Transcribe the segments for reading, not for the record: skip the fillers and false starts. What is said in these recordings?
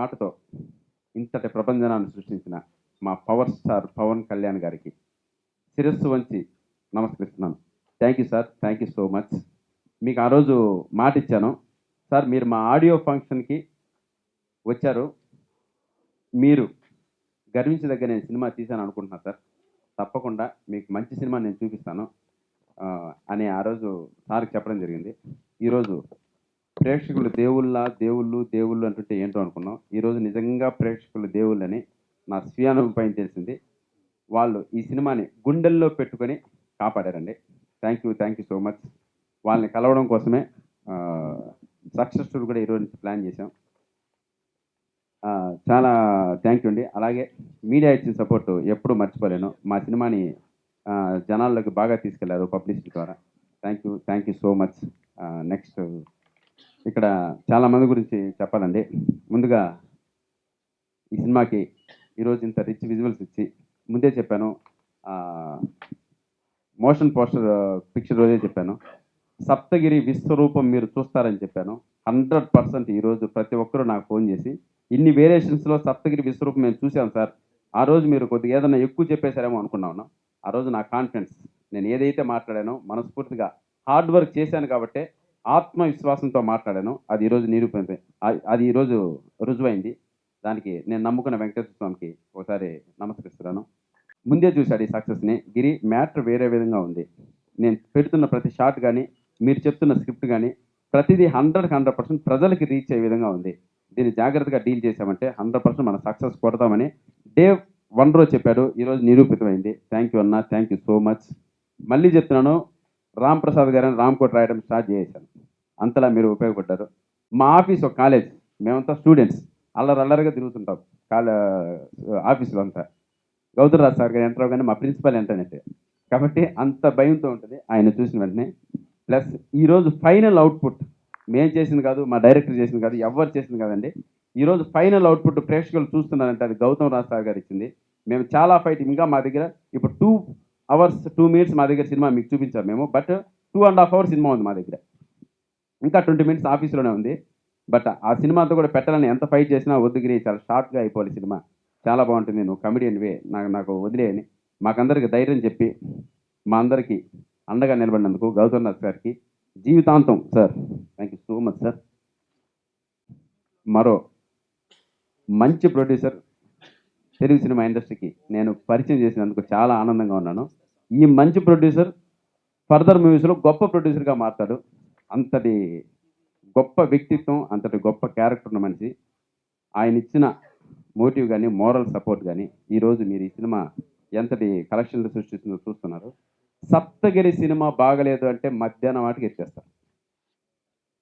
మాటతో ఇంతటి ప్రపంచనాన్ని సృష్టించిన మా పవర్ స్టార్ పవన్ కళ్యాణ్ గారికి శిరస్సు వంచి నమస్కరిస్తున్నాను. Thank you sir, thank you so much. మీకు ఆ రోజు మాట ఇచ్చాను సార్, మీరు మా ఆడియో ఫంక్షన్కి వచ్చారు, మీరు గర్వించదగ్గ నేను సినిమా తీశాను అనుకుంటున్నాను సార్, తప్పకుండా మీకు మంచి సినిమా నేను చూపిస్తాను అని ఆ రోజు సార్కి చెప్పడం జరిగింది. ఈరోజు ప్రేక్షకులు దేవుళ్ళు అంటుంటే ఏంటో అనుకున్నాం. ఈరోజు నిజంగా ప్రేక్షకులు దేవుళ్ళని నా స్వీయానుభవం పైన తెలిసింది. వాళ్ళు ఈ సినిమాని గుండెల్లో పెట్టుకొని కాపాడారండి. Thank you so much. వాళ్ళని కలవడం కోసమే సక్సెస్ టూర్ కూడా ఈరోజు నుంచి ప్లాన్ చేశాం. చాలా థ్యాంక్ యూ అండి. అలాగే మీడియా ఇచ్చిన సపోర్టు ఎప్పుడూ మర్చిపోలేను. మా సినిమాని జనాల్లోకి బాగా తీసుకెళ్లారు పబ్లిసిటీ ద్వారా. Thank you so much. Next ఇక్కడ చాలామంది గురించి చెప్పాలండి. ముందుగా ఈ సినిమాకి ఈరోజు ఇంత రిచ్ విజువల్స్ ఇచ్చి, ముందే చెప్పాను, మోషన్ పోస్టర్ పిక్చర్ రోజే చెప్పాను, సప్తగిరి విశ్వరూపం మీరు చూస్తారని చెప్పాను. 100% ఈరోజు ప్రతి ఒక్కరూ నాకు ఫోన్ చేసి ఇన్ని వేరియేషన్స్లో సప్తగిరి విశ్వరూపం మేము చూసాం సార్, ఆ రోజు మీరు కొద్దిగా ఏదైనా ఎక్కువ చెప్పేశారేమో అనుకున్నాను. ఆ రోజు నా కాన్ఫిడెన్స్, నేను ఏదైతే మాట్లాడానో మనస్ఫూర్తిగా హార్డ్ వర్క్ చేశాను కాబట్టి ఆత్మవిశ్వాసంతో మాట్లాడాను. అది ఈరోజు నిరూపించింది, అది ఈరోజు రుజువైంది. దానికి నేను నమ్ముకున్న వెంకటేశ్వర స్వామికి ఒకసారి నమస్కరిస్తున్నాను. ముందే చూశాడు ఈ సక్సెస్ని. గిరి మ్యాటర్ వేరే విధంగా ఉంది. నేను పెడుతున్న ప్రతి షాట్ కానీ, మీరు చెప్తున్న స్క్రిప్ట్ కానీ, ప్రతిదీ 100% ప్రజలకి రీచ్ అయ్యే విధంగా ఉంది. దీన్ని జాగ్రత్తగా డీల్ చేశామంటే 100% మన సక్సెస్ కొడతామని డే 1 రోజు చెప్పాడు. ఈరోజు నిరూపితమైంది. థ్యాంక్ యూ అన్న, థ్యాంక్ యూ సో మచ్. మళ్ళీ చెప్తున్నాను, రామ్ ప్రసాద్ గారని రామ్కోట్ రాయడం స్టార్ట్ చేశాను. అంతలా మీరు ఉపయోగపడ్డారు. మా ఆఫీస్ ఒక కాలేజ్, మేమంతా స్టూడెంట్స్ అల్లరిగా తిరుగుతుంటాం ఆఫీసులో అంతా. గౌతమ్రాజ్ సార్ గారు ఎంటర్ అవగానే మా ప్రిన్సిపల్ ఎంటర్నెట్, కాబట్టి అంత భయంతో ఉంటుంది ఆయన చూసిన వెంటనే. ప్లస్ ఈరోజు ఫైనల్ అవుట్పుట్ మేము చేసింది కాదు, మా డైరెక్టర్ చేసింది కాదు, ఎవరు చేసింది కాదండి. ఈరోజు ఫైనల్ అవుట్పుట్ ప్రేక్షకులు చూస్తున్నారంటే అది గౌతమ్రాజ్ సార్ గారు ఇచ్చింది. మేము చాలా ఫైట్, ఇంకా మా దగ్గర ఇప్పుడు 2 hours 2 minutes మా దగ్గర సినిమా మీకు చూపించాం మేము, బట్ 2.5 hours సినిమా ఉంది మా దగ్గర. ఇంకా 20 minutes ఆఫీస్లోనే ఉంది. బట్ ఆ సినిమాతో కూడా పెట్టాలని ఎంత ఫైట్ చేసినా వద్దుగిరి, చాలా షార్ట్గా అయిపోవాలి సినిమా, చాలా బాగుంటుంది, నువ్వు కమెడియన్ వే, నాకు వదిలేయని మాకందరికి ధైర్యం చెప్పి మా అందరికీ అండగా నిలబడినందుకు గౌతమ్నాథ్ గారికి జీవితాంతం sir, thank you so much sir. మరో మంచి ప్రొడ్యూసర్ తెలుగు సినిమా ఇండస్ట్రీకి నేను పరిచయం చేసినందుకు చాలా ఆనందంగా ఉన్నాను. ఈ మంచి ప్రొడ్యూసర్ ఫర్దర్ మూవీస్లో గొప్ప ప్రొడ్యూసర్గా మారుతాడు. అంతటి గొప్ప వ్యక్తిత్వం, అంతటి గొప్ప క్యారెక్టర్ ఉన్న మనిషి. ఆయన ఇచ్చిన మోటివ్ కానీ, మోరల్ సపోర్ట్ కానీ ఈరోజు మీరు ఈ సినిమా ఎంతటి కలెక్షన్లు సృష్టిస్తుందో చూస్తున్నారు. సప్తగిరి సినిమా బాగలేదు అంటే మధ్యాహ్నం వాటికి ఎత్తేస్తారు,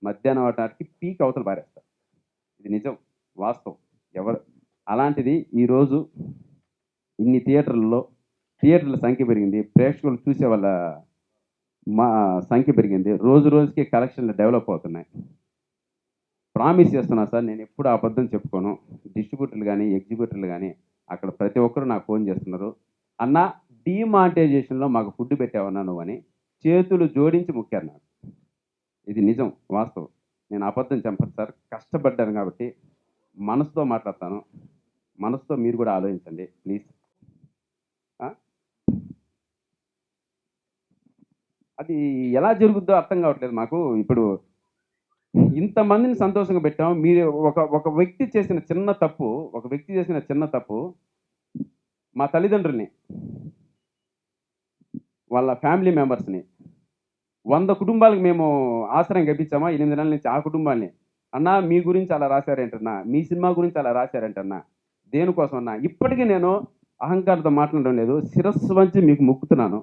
మధ్యాహ్నం వాటికి పీక్ అవతల పారేస్తారు. ఇది నిజం, వాస్తవం. ఎవరు అలాంటిది ఈరోజు ఇన్ని థియేటర్ల సంఖ్య పెరిగింది, ప్రేక్షకులు చూసే వాళ్ళ మా సంఖ్య పెరిగింది, రోజు రోజుకి కలెక్షన్లు డెవలప్ అవుతున్నాయి. ప్రామిస్ చేస్తున్నా సార్, నేను ఎప్పుడు అబద్ధం చెప్పుకోను. డిస్ట్రిబ్యూటర్లు కానీ, ఎగ్జిబ్యూటర్లు కానీ అక్కడ ప్రతి ఒక్కరు నాకు ఫోన్ చేస్తున్నారు, అన్న డీమానిటైజేషన్లో మాకు ఫుడ్ పెట్టావన్నా నువ్వు అని చేతులు జోడించి మొక్కారు నాకు. ఇది నిజం, వాస్తవం. నేను అబద్ధం చెప్పను సార్, కష్టపడ్డాను కాబట్టి మనసుతో మాట్లాడతాను. మనసుతో మీరు కూడా ఆలోచించండి ప్లీజ్. అది ఎలా జరుగుద్దో అర్థం కావట్లేదు మాకు. ఇప్పుడు ఇంతమందిని సంతోషంగా పెట్టాం, మీరు ఒక వ్యక్తి చేసిన చిన్న తప్పు మా తల్లిదండ్రుల్ని, వాళ్ళ ఫ్యామిలీ మెంబర్స్ని 100 కుటుంబాలకు మేము ఆశ్రయం కల్పించామా 8 నెలల నుంచి. ఆ కుటుంబాన్ని అన్నా మీ గురించి అలా రాశారేంటన్నా, మీ సినిమా గురించి అలా రాశారేంటన్నా, దేనికోసం అన్నా. ఇప్పటికీ నేను అహంకారంతో మాట్లాడడం లేదు, శిరస్సు వంచి మీకు మొక్కుతున్నాను.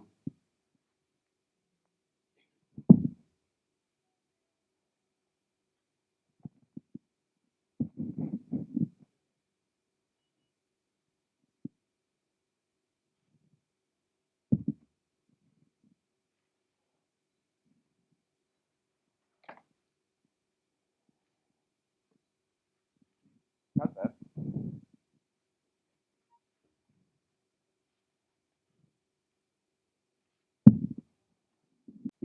సార్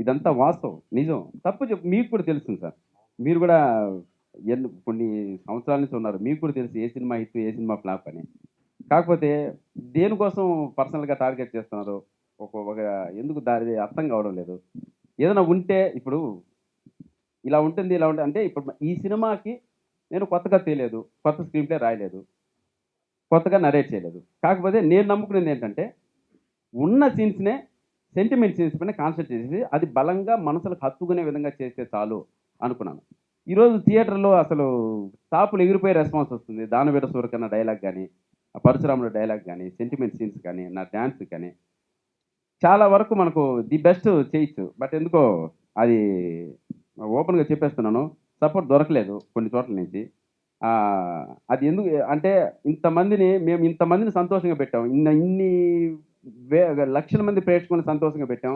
ఇదంతా వాస్తవం, నిజం. తప్పు చెప్పు మీకు కూడా తెలుస్తుంది సార్, మీరు కూడా కొన్ని సంవత్సరాల నుంచి ఉన్నారు. మీకు కూడా తెలుసు ఏ సినిమా హిట్, ఏ సినిమా ఫ్లాప్ అని. కాకపోతే దేనికోసం పర్సనల్‌గా టార్గెట్ చేస్తున్నారు? ఒక ఎందుకు దారి అర్థం కావడం లేదు. ఏదైనా ఉంటే ఇప్పుడు ఇలా ఉంటుంది, ఇలా ఉంటుంది అంటే ఇప్పుడు ఈ సినిమాకి నేను కొత్తగా తేలేదు. కొత్త స్క్రీన్ ప్లే రాయలేదు. కొత్తగా నరేట్ చేయలేదు. కాకపోతే నేను నమ్ముకునేది ఏంటంటే, ఉన్న సీన్స్‌నే సెంటిమెంట్ సీన్స్ పైన కాన్సంట్రేట్ చేసి, అది బలంగా మనసులకు హత్తుకునే విధంగా చేస్తే చాలు అనుకున్నాను. ఈరోజు థియేటర్‌లో అసలు టాపులు ఎగిరిపోయే రెస్పాన్స్ వస్తుంది. 'దానవీర సూరకర్ణ' డైలాగ్ గాని, 'పరశురాముడు' డైలాగ్ గాని, సెంటిమెంట్ సీన్స్ కానీ, నా డాన్స్ కానీ చాలా వరకు మనకు ది బెస్ట్ చేయొచ్చు. బట్ ఎందుకో అది ఓపెన్‌గా చెప్పేస్తున్నాను. సపోర్ట్ దొరకలేదు కొన్ని చోట్ల నుంచి. అది ఎందుకు అంటే మేము ఇంతమందిని సంతోషంగా పెట్టాం. ఇన్ని వే లక్షల మంది ప్రేక్షకులను సంతోషంగా పెట్టాం.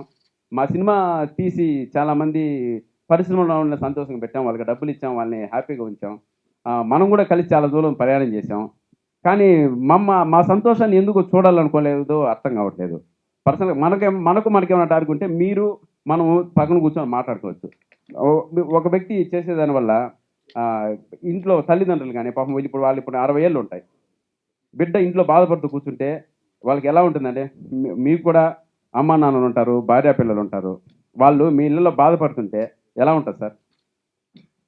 మా సినిమా తీసి చాలామంది పరిశ్రమలో వాళ్ళని సంతోషంగా పెట్టాం. వాళ్ళకి డబ్బులిచ్చాం. వాళ్ళని హ్యాపీగా ఉంచాం. మనం కూడా కలిసి చాలా దూరం ప్రయాణం చేశాం. కానీ మా సంతోషాన్ని ఎందుకు చూడాలనుకోలేదో అర్థం కావట్లేదు. పర్సనల్‌గా మనకేమైనా టార్గెట్ ఉంటే మనము పక్కన కూర్చొని మాట్లాడుకోవచ్చు. ఒక వ్యక్తి చేసేదాని వల్ల ఆహ్, ఇంట్లో తల్లిదండ్రులు గాని పాపం వాళ్ళు ఇప్పుడు 60 ఏళ్ళు ఉంటాయి. బిడ్డ ఇంట్లో బాధపడుతూ కూర్చుంటే వాళ్ళకి ఎలా ఉంటుందంటే మీకు కూడా అమ్మానాన్నలుంటారు, భార్యాపిల్లలుంటారు. వాళ్ళు మీ ఇళ్ళలో బాధపడుతుంటే ఎలా ఉంటది సార్?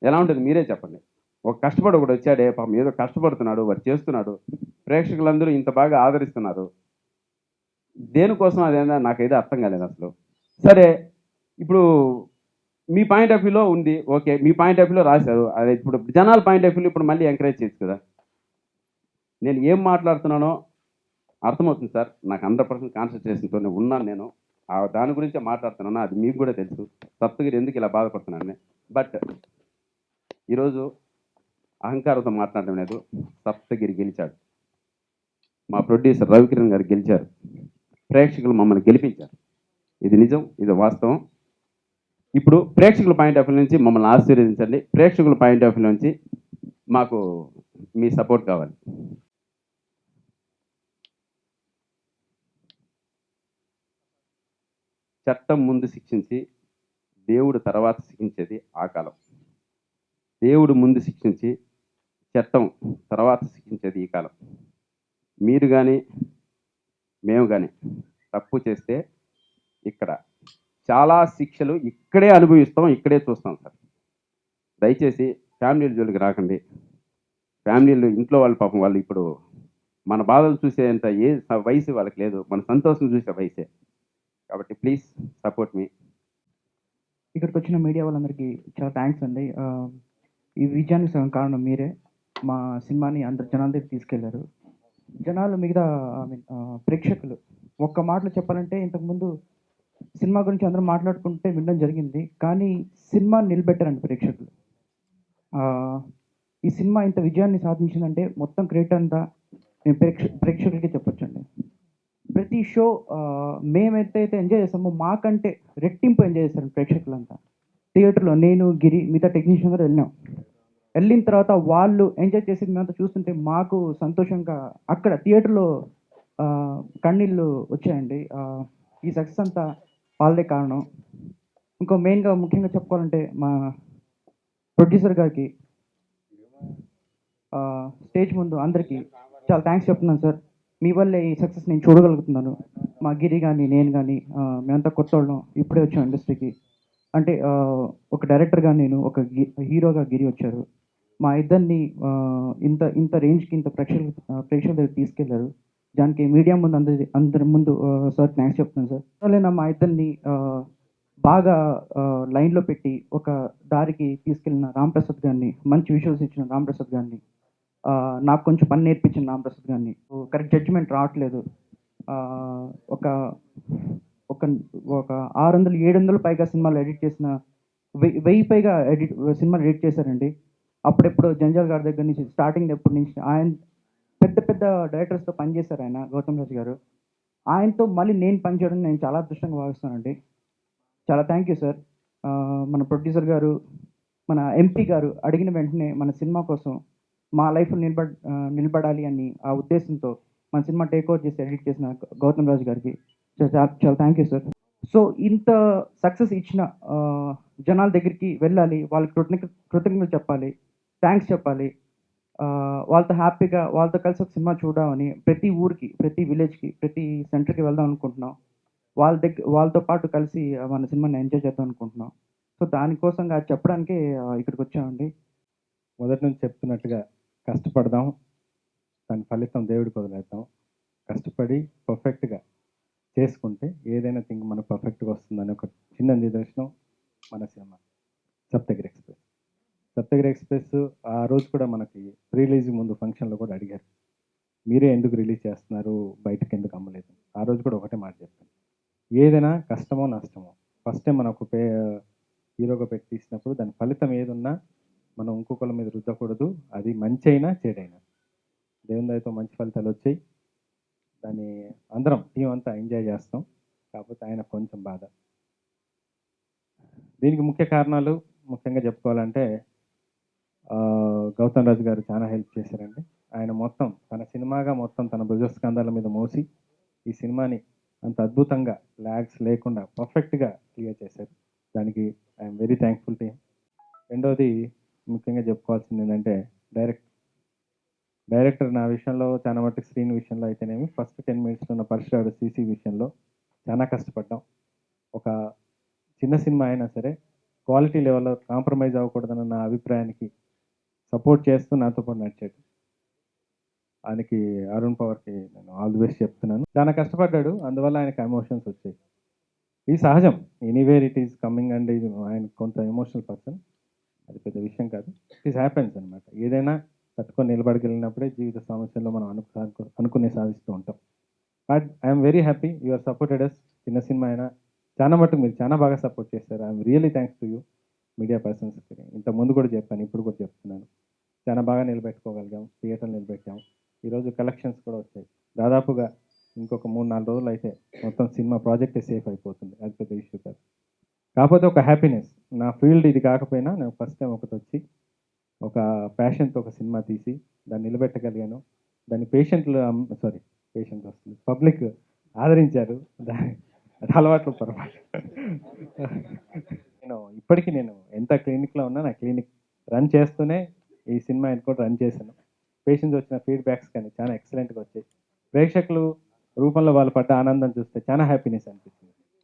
ఎలా ఉంటది మీరే చెప్పండి. ఒక కష్టపడొకడొచ్చాడే పాపం ఏదో కష్టపడుతున్నాడు, వాడు చేస్తున్నాడు. ప్రేక్షకులందరూ ఇంత బాగా ఆదరిస్తున్నారు. దేనికోసం అదేందో నాకైతే అర్థం కాలేదసలు. సరే, ఇప్పుడు మీ పాయింట్ ఆఫ్ వ్యూలో ఉంది. ఓకే. మీ పాయింట్ ఆఫ్ వ్యూలో రాశారు. అదే ఇప్పుడు జనాల పాయింట్ ఆఫ్ వ్యూలో ఇప్పుడు మళ్ళీ ఎంకరేజ్ చేయొచ్చు కదా! నేను ఏం మాట్లాడుతున్నానో అర్థమవుతుంది సార్. నాకు 100% కాన్సంట్రేషన్‌తోనే ఉన్నాను నేను. దాని గురించే మాట్లాడుతున్నాను. అది మీకు కూడా తెలుసు. సప్తగిరి ఎందుకు ఇలా బాధపడుతున్నానని. బట్ ఈరోజు అహంకారంతో మాట్లాడడం లేదు. సప్తగిరి గెలిచాడు. మా ప్రొడ్యూసర్ రవికిరణ్ గారు గెలిచారు. ప్రేక్షకులు మమ్మల్ని గెలిపించారు. ఇది నిజం. ఇది వాస్తవం. ఇప్పుడు ప్రేక్షకుల పాయింట్ ఆఫ్ వ్యూ నుంచి మమ్మల్ని ఆశీర్వదించండి. ప్రేక్షకుల పాయింట్ ఆఫ్ వ్యూ నుంచి మాకు మీ సపోర్ట్ కావాలి. చట్టం ముందు శిక్షించి దేవుడు తర్వాత శిక్షించేది ఆ కాలం. దేవుడు ముందు శిక్షించి చట్టం తర్వాత శిక్షించేది ఈ కాలం. మీరు కానీ మేము కానీ తప్పు చేస్తే ఇక్కడ చాలా శిక్షలు ఇక్కడే అనుభవిస్తాం, ఇక్కడే చూస్తాం సార్. దయచేసి ఫ్యామిలీల జోలికి రాకండి. ఫ్యామిలీలు ఇంట్లో వాళ్ళు పాపం వాళ్ళు ఇప్పుడు మన బాధలు చూసేంత వయసు వాళ్ళకి లేదు. మన సంతోషం చూసే వయసే. కాబట్టి ప్లీజ్ సపోర్ట్ మీ. ఇక్కడికి వచ్చిన మీడియా వాళ్ళందరికీ చాలా థ్యాంక్స్ అండి. ఈ విజయానికి సగం కారణం మీరే. మా సినిమాని అందరు జనాల దగ్గరికి తీసుకెళ్లారు. జనాలు మిగతా ఐ మీన్ ప్రేక్షకులు ఒక్క మాటలో చెప్పాలంటే ఇంతకుముందు సినిమా గురించి అందరూ మాట్లాడుకుంటే వినడం జరిగింది. కానీ సినిమాని నిలబెట్టారండి ప్రేక్షకులు. ఈ సినిమా ఇంత విజయాన్ని సాధించిందంటే మొత్తం క్రెడిట్ అంతా నేను ప్రేక్షకులకే చెప్పొచ్చండి. ప్రతి షో మేమైతే ఎంజాయ్ చేస్తామో మాకంటే రెట్టింపు ఎంజాయ్ చేస్తారు ప్రేక్షకులంతా. థియేటర్లో నేను, గిరి, మిగతా టెక్నీషియన్ కూడా వెళ్ళిన తర్వాత వాళ్ళు ఎంజాయ్ చేసేది మేమంతా చూస్తుంటే మాకు సంతోషంగా అక్కడ థియేటర్లో కన్నీళ్ళు వచ్చాయండి. ఈ సక్సెస్ అంతా వాళ్ళదే కారణం. ఇంకో మెయిన్గా ముఖ్యంగా చెప్పుకోవాలంటే మా ప్రొడ్యూసర్ గారికి స్టేజ్ ముందు అందరికీ చాలా థ్యాంక్స్ చెప్తున్నాను సార్. మీ వల్లే ఈ సక్సెస్ నేను చూడగలుగుతున్నాను. మా గిరి కానీ నేను కానీ మేమంతా కొత్త వాళ్ళం, ఇప్పుడే వచ్చాం ఇండస్ట్రీకి. అంటే ఒక డైరెక్టర్గా నేను, ఒక హీరోగా గిరి వచ్చారు. మా ఇద్దరిని ఇంత ఇంత రేంజ్కి ఇంత ప్రేక్షకుల దగ్గర తీసుకెళ్లారు. దానికి మీడియా ముందు అందరి ముందు సార్ థ్యాంక్స్ చెప్తున్నాను సార్. నేను మా ఇద్దరిని బాగా లైన్లో పెట్టి ఒక దారికి తీసుకెళ్ళిన రాంప్రసాద్ గారిని, మంచి విజువల్స్ ఇచ్చిన రాంప్రసాద్ గారిని, నాకు కొంచెం పని నేర్పించిన రాంప్రసాద్ గారిని. కరెక్ట్ జడ్జిమెంట్ రావట్లేదు. ఒక ఒక ఒక 600, 700 పైగా సినిమాలు ఎడిట్ చేసిన 1000 పైగా సినిమాలు ఎడిట్ చేశారండి. అప్పుడెప్పుడు జంజాల్ గారి దగ్గర నుంచి స్టార్టింగ్ ఎప్పటి నుంచి ఆయన పెద్ద పెద్ద డైరెక్టర్స్తో పనిచేశారు ఆయన, గౌతమ్ రాజు గారు. ఆయనతో మళ్ళీ నేను పనిచేయడం నేను చాలా అదృష్టంగా భావిస్తానండి. చాలా థ్యాంక్ యూ సార్. మన ప్రొడ్యూసర్ గారు, మన ఎంపీ గారు అడిగిన వెంటనే మన సినిమా కోసం మా లైఫ్లో నిలబడాలి అని ఆ ఉద్దేశంతో మన సినిమా టేక్ ఓవర్ చేసి ఎడిట్ చేసిన గౌతమ్ రాజు గారికి చాలా థ్యాంక్ యూ సార్. సో ఇంత సక్సెస్ ఇచ్చిన జనాల దగ్గరికి వెళ్ళాలి, వాళ్ళకి కృతజ్ఞతలు చెప్పాలి. థ్యాంక్స్ చెప్పాలి. వాళ్ళతో హ్యాపీగా వాళ్ళతో కలిసి ఒక సినిమా చూద్దామని ప్రతి ఊరికి, ప్రతి విలేజ్‌కి, ప్రతి సెంటర్‌కి వెళ్దాం అనుకుంటున్నాం. వాళ్ళతో పాటు కలిసి మన సినిమాని ఎంజాయ్ చేద్దాం అనుకుంటున్నాం. సో, దానికోసంగా అది చెప్పడానికే ఇక్కడికొచ్చామండి. మొదటి నుంచి చెప్తున్నట్టుగా కష్టపడదాం, దాని ఫలితం దేవుడికి వదిలేద్దాం. కష్టపడి పర్ఫెక్ట్‌గా చేసుకుంటే ఏదైనా థింగ్ మనకు పర్ఫెక్ట్‌గా వస్తుందని ఒక చిన్న నిదర్శనం మన cinema 'Saptagiri express'. 'Saptagiri express' ఆ రోజు కూడా మనకి ప్రీ రిలీజ్ ముందు ఫంక్షన్‌లో కూడా అడిగారు. మీరే ఎందుకు రిలీజ్ చేస్తున్నారు? బయటకెందుకు అమ్మలేదు? ఆ రోజు కూడా ఒకటే మాట చెప్పాను. ఏదైనా కష్టమో, నష్టమో ఫస్ట్ టైం మనం ఒక హీరోగా పెట్టి తీసినప్పుడు దాని ఫలితం ఏదున్నా మనం ఇంకొకళ్ళ మీద రుద్దకూడదు. అది మంచైనా, చెడైనా. దేవుని దయతో మంచి ఫలితాలొచ్చాయి. దాన్ని అందరం టీమ్ అంతా ఎంజాయ్ చేస్తాం. కాకపోతే ఆయనకు కొంచెం బాధ. దీనికి ముఖ్య కారణాలు ముఖ్యంగా చెప్పుకోవాలంటే గౌతమ్ రాజు గారు చాలా హెల్ప్ చేశారండి. ఆయన మొత్తం తన సినిమాగా మొత్తం తన భుజస్కంధాల మీద మోసి ఈ సినిమాని అంత అద్భుతంగా లాగ్స్ లేకుండా పర్ఫెక్ట్‌గా క్లియర్ చేశారు. దానికి I'm very thankful to him. రెండోది ముఖ్యంగా చెప్పుకోవాల్సింది ఏంటంటే డైరెక్టర్ నా విషయంలో చాలా మటుకు స్క్రీన్ విషయంలో అయితేనేమి ఫస్ట్ 10 మినిట్స్‌లో ఉన్న పరశురాడు సీసీ విషయంలో చాలా కష్టపడ్డాం. ఒక చిన్న సినిమా అయినా సరే క్వాలిటీ లెవెల్‌లో కాంప్రమైజ్ అవ్వకూడదన్న నా అభిప్రాయానికి సపోర్ట్ చేస్తూ నాతో పాటు నడిచాడు. ఆయనకి అరుణ్ పవర్‌కి నేను ఆల్ ది బెస్ట్ చెప్తున్నాను. చాలా కష్టపడ్డాడు. అందువల్ల ఆయనకి ఎమోషన్స్ వచ్చాయి. ఇది సహజం. Anywhere it is coming and ఇది ఆయన కొంత ఎమోషనల్ పర్సన్. అది పెద్ద విషయం కాదు. ఇట్ ఈస్ హ్యాపెన్స్ అనమాట. ఏదైనా తట్టుకొని నిలబడగలిగినప్పుడే జీవిత సమస్యల్లో మనం అనుకునే సాధిస్తూ ఉంటాం. But I'm very happy you are supported us. చిన్న సినిమా అయినా చాలా మటుకు మీరు చాలా బాగా సపోర్ట్ చేశారు. I'm really thanks to you media పర్సన్స్‌కి. ఇంతకుముందు కూడా చెప్పాను. ఇప్పుడు కూడా చెప్తున్నాను. చాలా బాగా నిలబెట్టుకోగలిగాం. థియేటర్లు నిలబెట్టాం. ఈరోజు కలెక్షన్స్ కూడా వచ్చాయి. దాదాపుగా ఇంకొక 3, 4 రోజులు అయితే మొత్తం సినిమా ప్రాజెక్టే సేఫ్ అయిపోతుంది. అది పెద్ద ఇష్యూ కాదు. కాకపోతే ఒక హ్యాపీనెస్. నా ఫీల్డ్ ఇది కాకపోయినా నేను ఫస్ట్ టైం ఒకటొచ్చి ఒక ప్యాషన్‌తో ఒక సినిమా తీసి దాన్ని నిలబెట్టగలిగాను. దాన్ని పేషెంట్ వస్తుంది. పబ్లిక్ ఆదరించారు. అది అలవాట్లు పొరపాటు. ఇప్పటికీ నేను ఎంత క్లినిక్‌లో ఉన్నా నా క్లినిక్ రన్ చేస్తూనే ఈ సినిమా కూడా రన్ చేశాను. పేషెంట్స్ వచ్చిన ఫీడ్‌బ్యాక్స్ కానీ చాలా ఎక్సలెంట్‌గా వచ్చాయి. ప్రేక్షకులు రూపంలో వాళ్ళు పడ్డ ఆనందం చూస్తే చాలా హ్యాపీనెస్ అనిపించింది.